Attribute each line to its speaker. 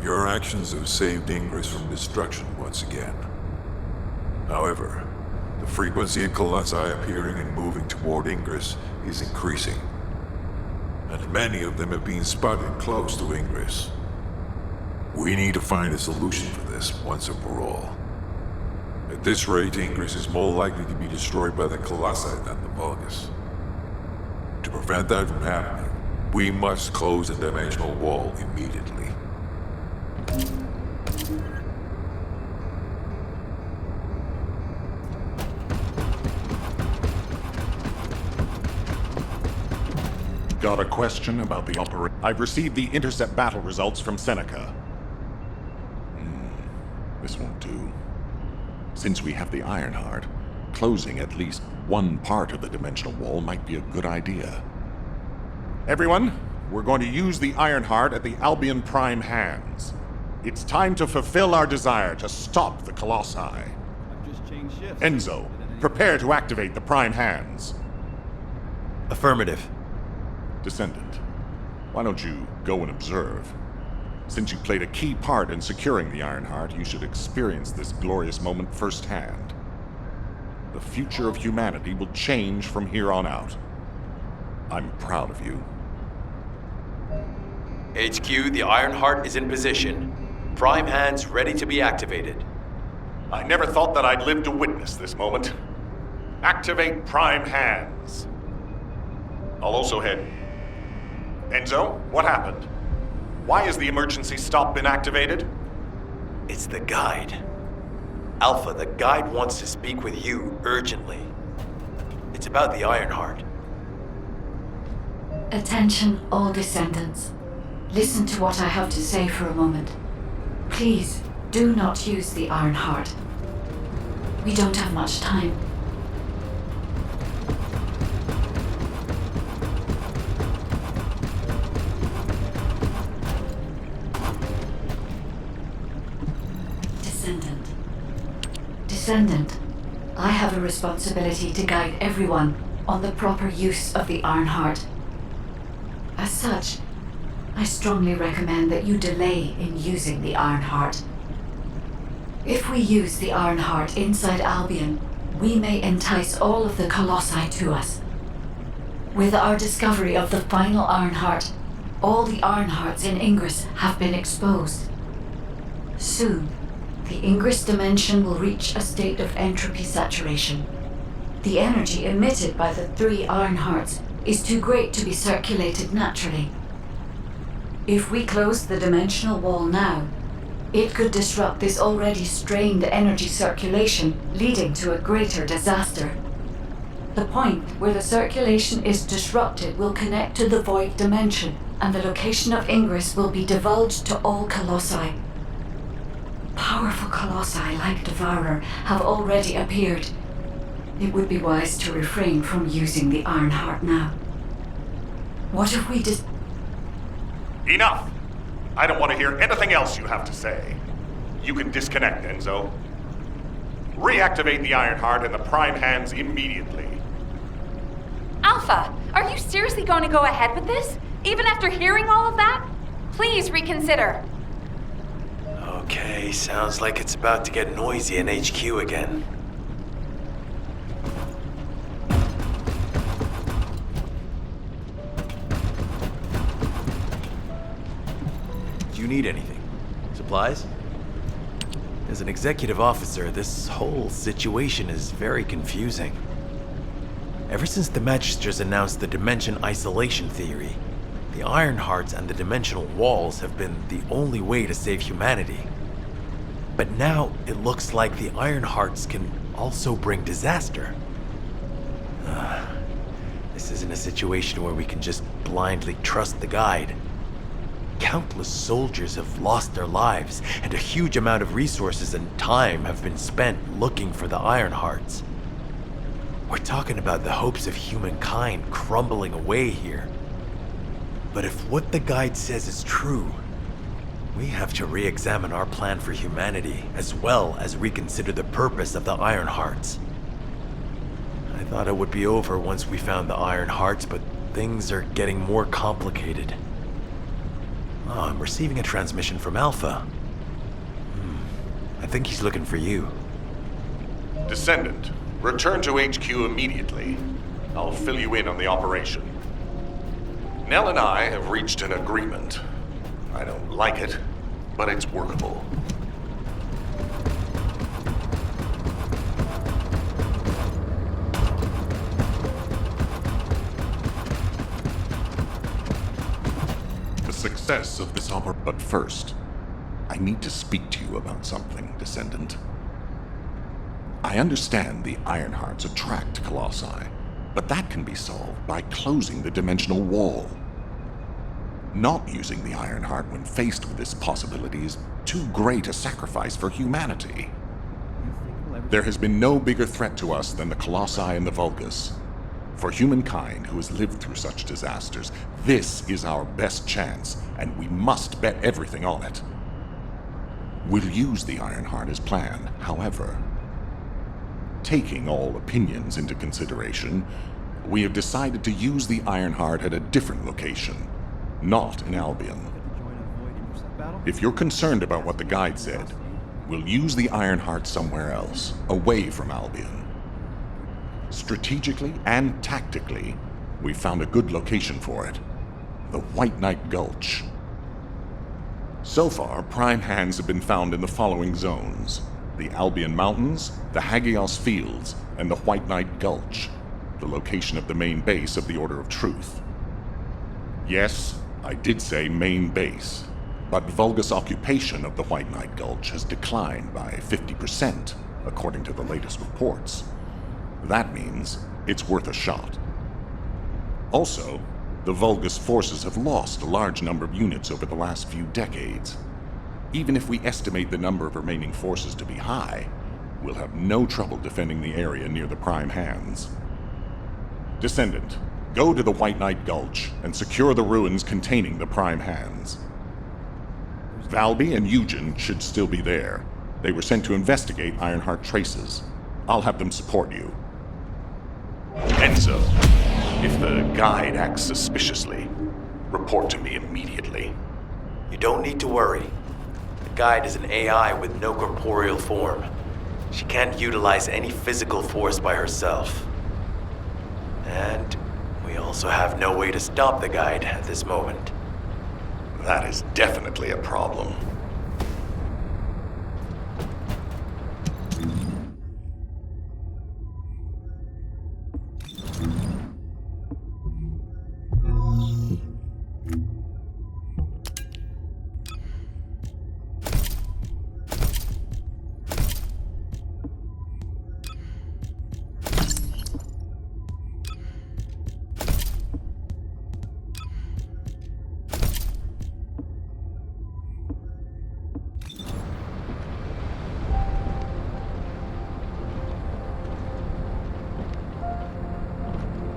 Speaker 1: Your actions have saved Ingress from destruction once again. However, the frequency of colossi appearing and moving toward Ingress is increasing, and many of them have been spotted close to Ingress. We need to find a solution for this once and for all. At this rate, Ingress is more likely to be destroyed by the colossi than the Vulgus. To prevent that from happening, we must close the dimensional wall immediately.
Speaker 2: Got a question about the operation? I've received the intercept battle results from Seneca. This won't do. Since we have the Ironheart, closing at least one part of the dimensional wall might be a good idea. Everyone, we're going to use the Ironheart at the Albion Prime hands. It's time to fulfill our desire to stop the Colossi.
Speaker 3: I've just changed shifts.
Speaker 2: Enzo, prepare to activate the Prime hands.
Speaker 4: Affirmative.
Speaker 2: Descendant, why don't you go and observe? Since you played a key part in securing the Ironheart, you should experience this glorious moment firsthand. The future of humanity will change from here on out. I'm proud of you.
Speaker 4: HQ, the Ironheart is in position. Prime hands ready to be activated.
Speaker 2: I never thought that I'd live to witness this moment. Activate Prime hands. I'll also head. Enzo, what happened? Why has the emergency stop been activated?
Speaker 4: It's the guide. Alpha, the guide wants to speak with you urgently. It's about the Ironheart.
Speaker 5: Attention, all Descendants. Listen to what I have to say for a moment. Please, do not use the Ironheart. We don't have much time. Descendant, I have a responsibility to guide everyone on the proper use of the Ironheart. As such, I strongly recommend that you delay in using the Ironheart. If we use the Ironheart inside Albion, we may entice all of the Colossi to us. With our discovery of the final Ironheart, all the Ironhearts in Ingress have been exposed. Soon, the Ingress dimension will reach a state of entropy saturation. The energy emitted by the 3 Ironhearts is too great to be circulated naturally. If we close the dimensional wall now, it could disrupt this already strained energy circulation, leading to a greater disaster. The point where the circulation is disrupted will connect to the void dimension, and the location of Ingress will be divulged to all Colossi. Powerful Colossi like Devourer have already appeared. It would be wise to refrain from using the Ironheart now. What if we
Speaker 2: Enough! I don't want to hear anything else you have to say. You can disconnect, Enzo. Reactivate the Ironheart in the Prime hands immediately.
Speaker 6: Alpha, are you seriously going to go ahead with this? Even after hearing all of that? Please reconsider.
Speaker 4: Okay, sounds like it's about to get noisy in HQ again. Do you need anything? Supplies? As an executive officer, this whole situation is very confusing. Ever since the Magisters announced the dimension isolation theory, the Ironhearts and the dimensional walls have been the only way to save humanity. But now it looks like the Ironhearts can also bring disaster. This isn't a situation where we can just blindly trust the guide. Countless soldiers have lost their lives, and a huge amount of resources and time have been spent looking for the Ironhearts. We're talking about the hopes of humankind crumbling away here. But if what the guide says is true, we have to re-examine our plan for humanity, as well as reconsider the purpose of the Ironhearts. I thought it would be over once we found the Ironhearts, but things are getting more complicated. Oh, I'm receiving a transmission from Alpha. I think he's looking for you.
Speaker 2: Descendant, return to HQ immediately. I'll fill you in on the operation. Nell and I have reached an agreement. I don't like it, but it's workable. The success of this operation. But first, I need to speak to you about something, Descendant. I understand the Ironhearts attract Colossi, but that can be solved by closing the dimensional wall. Not using the Ironheart when faced with this possibility is too great a sacrifice for humanity. There has been no bigger threat to us than the Colossi and the Vulgus. For humankind who has lived through such disasters, this is our best chance, and we must bet everything on it. We'll use the Ironheart as planned, however. Taking all opinions into consideration, we have decided to use the Ironheart at a different location, not in Albion. If you're concerned about what the guide said, we'll use the Ironheart somewhere else, away from Albion. Strategically and tactically, we found a good location for it. The White Knight Gulch. So far, prime hands have been found in the following zones: the Albion Mountains, the Hagios Fields, and the White Knight Gulch, the location of the main base of the Order of Truth. Yes, I did say main base, but Vulgus occupation of the White Knight Gulch has declined by 50%, according to the latest reports. That means it's worth a shot. Also, the Vulgus forces have lost a large number of units over the last few decades. Even if we estimate the number of remaining forces to be high, we'll have no trouble defending the area near the Prime Hands. Descendant, go to the White Knight Gulch and secure the ruins containing the Prime Hands. Valby and Eugen should still be there. They were sent to investigate Ironheart traces. I'll have them support you. Enzo, if the guide acts suspiciously, report to me immediately.
Speaker 4: You don't need to worry. The guide is an AI with no corporeal form. She can't utilize any physical force by herself. And we also have no way to stop the guide at this moment.
Speaker 2: That is definitely a problem.